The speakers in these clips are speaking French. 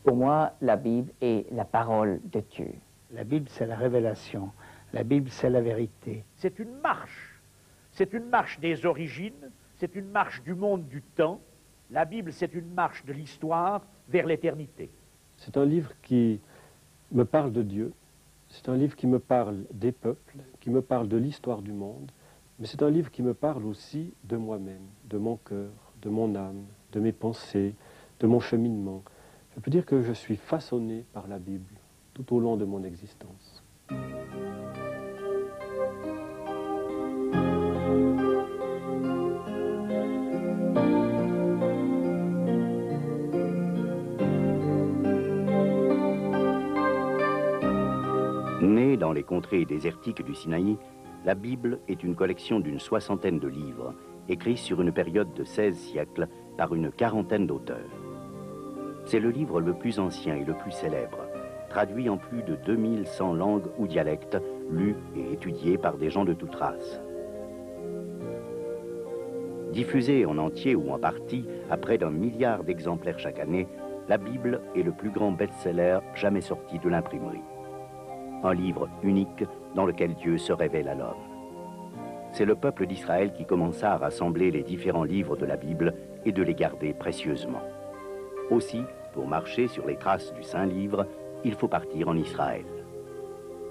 Pour moi, la Bible est la parole de Dieu. La Bible, c'est la révélation. La Bible, c'est la vérité. C'est une marche. C'est une marche des origines, c'est une marche du monde du temps. La Bible, c'est une marche de l'histoire vers l'éternité. C'est un livre qui me parle de Dieu, c'est un livre qui me parle des peuples, qui me parle de l'histoire du monde, mais c'est un livre qui me parle aussi de moi-même, de mon cœur, de mon âme, de mes pensées, de mon cheminement. Je peux dire que je suis façonné par la Bible tout au long de mon existence. Née dans les contrées désertiques du Sinaï, la Bible est une collection d'une soixantaine de livres, écrits sur une période de 16 siècles par une quarantaine d'auteurs. C'est le livre le plus ancien et le plus célèbre, traduit en plus de 2100 langues ou dialectes, lu et étudié par des gens de toute race. Diffusée en entier ou en partie à près d'1 milliard d'exemplaires chaque année, la Bible est le plus grand best-seller jamais sorti de l'imprimerie. Un livre unique dans lequel Dieu se révèle à l'homme. C'est le peuple d'Israël qui commença à rassembler les différents livres de la Bible et de les garder précieusement. Aussi, pour marcher sur les traces du Saint-Livre, il faut partir en Israël.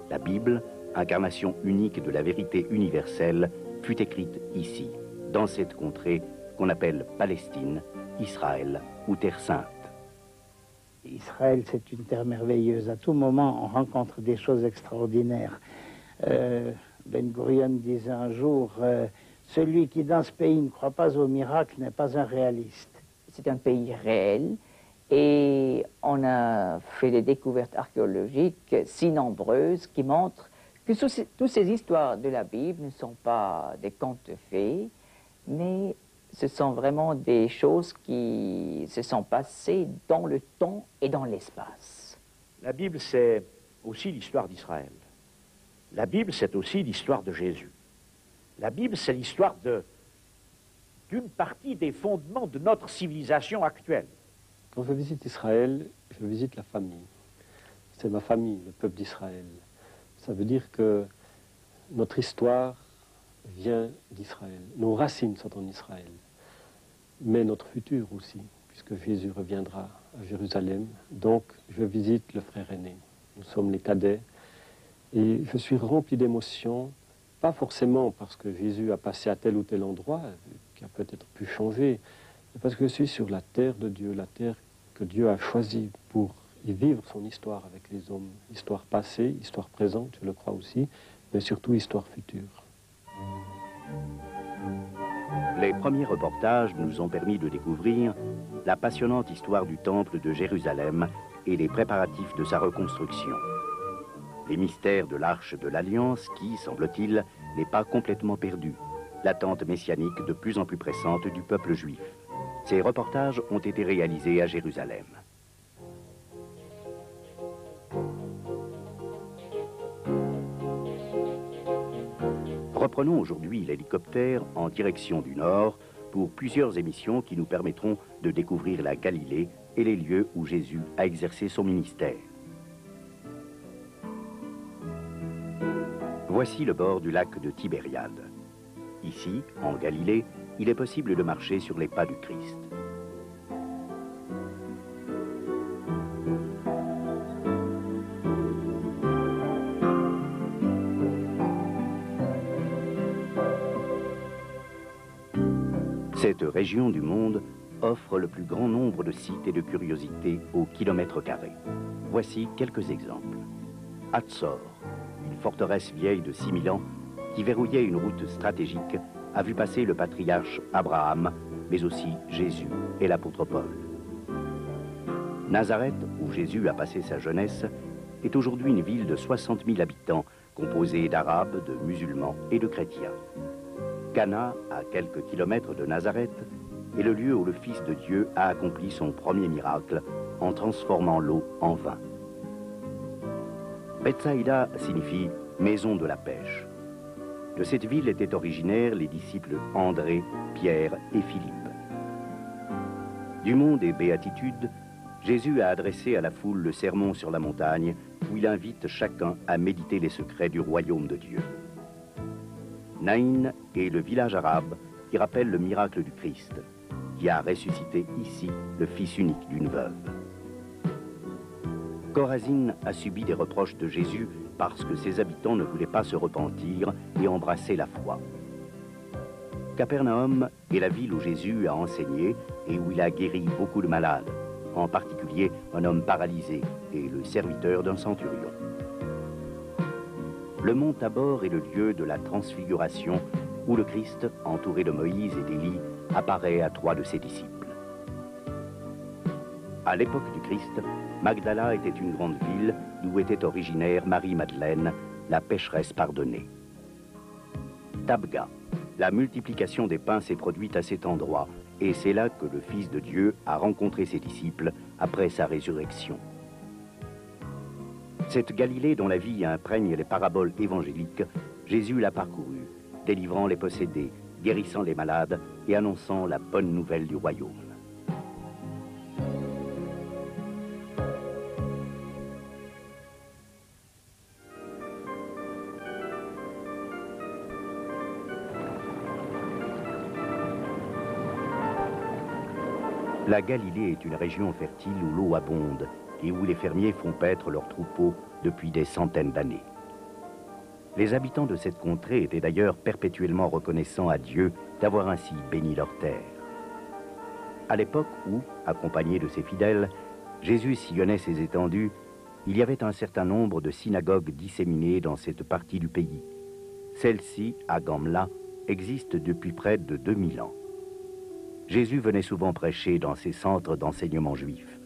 La Bible, incarnation unique de la vérité universelle, fut écrite ici, dans cette contrée qu'on appelle Palestine, Israël ou Terre Sainte. Israël, c'est une terre merveilleuse. À tout moment, on rencontre des choses extraordinaires. Ben Gurion disait un jour, celui qui dans ce pays ne croit pas au miracle n'est pas un réaliste. C'est un pays réel et on a fait des découvertes archéologiques si nombreuses qui montrent que toutes ces histoires de la Bible ne sont pas des contes de fées, mais ce sont vraiment des choses qui se sont passées dans le temps et dans l'espace. La Bible, c'est aussi l'histoire d'Israël. La Bible, c'est aussi l'histoire de Jésus. La Bible, c'est l'histoire d'une partie des fondements de notre civilisation actuelle. Quand je visite Israël, je visite la famille. C'est ma famille, le peuple d'Israël. Ça veut dire que notre histoire vient d'Israël. Nos racines sont en Israël. Mais notre futur aussi, puisque Jésus reviendra à Jérusalem. Donc, je visite le frère aîné. Nous sommes les cadets. Et je suis rempli d'émotions, pas forcément parce que Jésus a passé à tel ou tel endroit, qui a peut-être pu changer, mais parce que je suis sur la terre de Dieu, la terre que Dieu a choisie pour y vivre son histoire avec les hommes. Histoire passée, histoire présente, je le crois aussi, mais surtout histoire future. Les premiers reportages nous ont permis de découvrir la passionnante histoire du temple de Jérusalem et les préparatifs de sa reconstruction. Les mystères de l'Arche de l'Alliance qui, semble-t-il, n'est pas complètement perdu. L'attente messianique de plus en plus pressante du peuple juif. Ces reportages ont été réalisés à Jérusalem. Reprenons aujourd'hui l'hélicoptère en direction du nord pour plusieurs émissions qui nous permettront de découvrir la Galilée et les lieux où Jésus a exercé son ministère. Voici le bord du lac de Tibériade. Ici, en Galilée, il est possible de marcher sur les pas du Christ. Cette région du monde offre le plus grand nombre de sites et de curiosités au kilomètre carré. Voici quelques exemples. Hatzor, une forteresse vieille de 6000 ans qui verrouillait une route stratégique, a vu passer le patriarche Abraham, mais aussi Jésus et l'apôtre Paul. Nazareth, où Jésus a passé sa jeunesse, est aujourd'hui une ville de 60 000 habitants, composée d'Arabes, de musulmans et de chrétiens. Cana, à quelques kilomètres de Nazareth, est le lieu où le Fils de Dieu a accompli son premier miracle en transformant l'eau en vin. Bethsaïda signifie « maison de la pêche ». De cette ville étaient originaires les disciples André, Pierre et Philippe. Du monde et béatitude, Jésus a adressé à la foule le sermon sur la montagne où il invite chacun à méditer les secrets du royaume de Dieu. Naïn est le village arabe qui rappelle le miracle du Christ, qui a ressuscité ici le fils unique d'une veuve. Chorazine a subi des reproches de Jésus parce que ses habitants ne voulaient pas se repentir et embrasser la foi. Capernaum est la ville où Jésus a enseigné et où il a guéri beaucoup de malades, en particulier un homme paralysé et le serviteur d'un centurion. Le mont Tabor est le lieu de la transfiguration où le Christ, entouré de Moïse et d'Élie, apparaît à 3 de ses disciples. À l'époque du Christ, Magdala était une grande ville d'où était originaire Marie-Madeleine, la pécheresse pardonnée. Tabga, la multiplication des pains s'est produite à cet endroit, et c'est là que le Fils de Dieu a rencontré ses disciples après sa résurrection. Cette Galilée dont la vie imprègne les paraboles évangéliques, Jésus l'a parcourue, délivrant les possédés, guérissant les malades et annonçant la bonne nouvelle du royaume. La Galilée est une région fertile où l'eau abonde et où les fermiers font paître leurs troupeaux depuis des centaines d'années. Les habitants de cette contrée étaient d'ailleurs perpétuellement reconnaissants à Dieu d'avoir ainsi béni leur terre. À l'époque où, accompagné de ses fidèles, Jésus sillonnait ces étendues, il y avait un certain nombre de synagogues disséminées dans cette partie du pays. Celle-ci, à Gamla, existe depuis près de 2000 ans. Jésus venait souvent prêcher dans ces centres d'enseignement juif.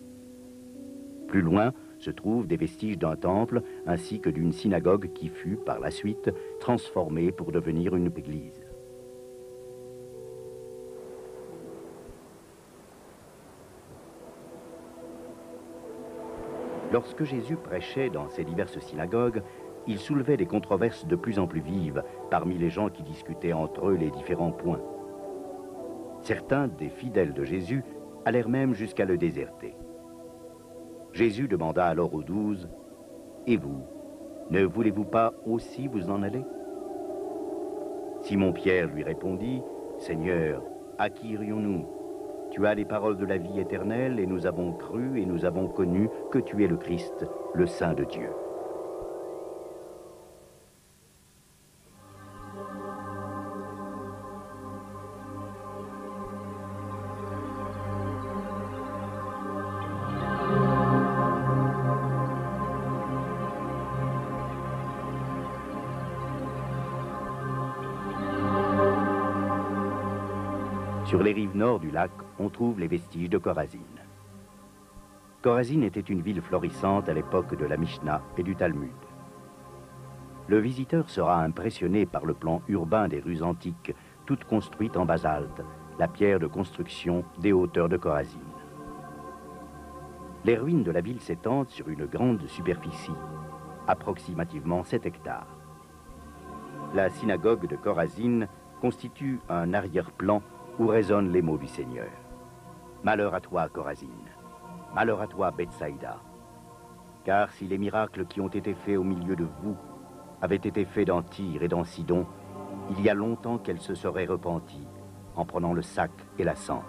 Plus loin se trouvent des vestiges d'un temple ainsi que d'une synagogue qui fut, par la suite, transformée pour devenir une église. Lorsque Jésus prêchait dans ces diverses synagogues, il soulevait des controverses de plus en plus vives parmi les gens qui discutaient entre eux les différents points. Certains des fidèles de Jésus allèrent même jusqu'à le déserter. Jésus demanda alors aux 12, « Et vous, ne voulez-vous pas aussi vous en aller ?» Simon-Pierre lui répondit, « Seigneur, à qui irions-nous? Tu as les paroles de la vie éternelle et nous avons cru et nous avons connu que tu es le Christ, le Saint de Dieu. » Sur les rives nord du lac, on trouve les vestiges de Chorazine. Chorazine était une ville florissante à l'époque de la Mishnah et du Talmud. Le visiteur sera impressionné par le plan urbain des rues antiques, toutes construites en basalte, la pierre de construction des hauteurs de Chorazine. Les ruines de la ville s'étendent sur une grande superficie, approximativement 7 hectares. La synagogue de Chorazine constitue un arrière-plan où résonnent les mots du Seigneur. Malheur à toi, Chorazine. Malheur à toi, Bethsaïda. Car si les miracles qui ont été faits au milieu de vous avaient été faits dans Tyr et dans Sidon, il y a longtemps qu'elles se seraient repenties en prenant le sac et la cendre.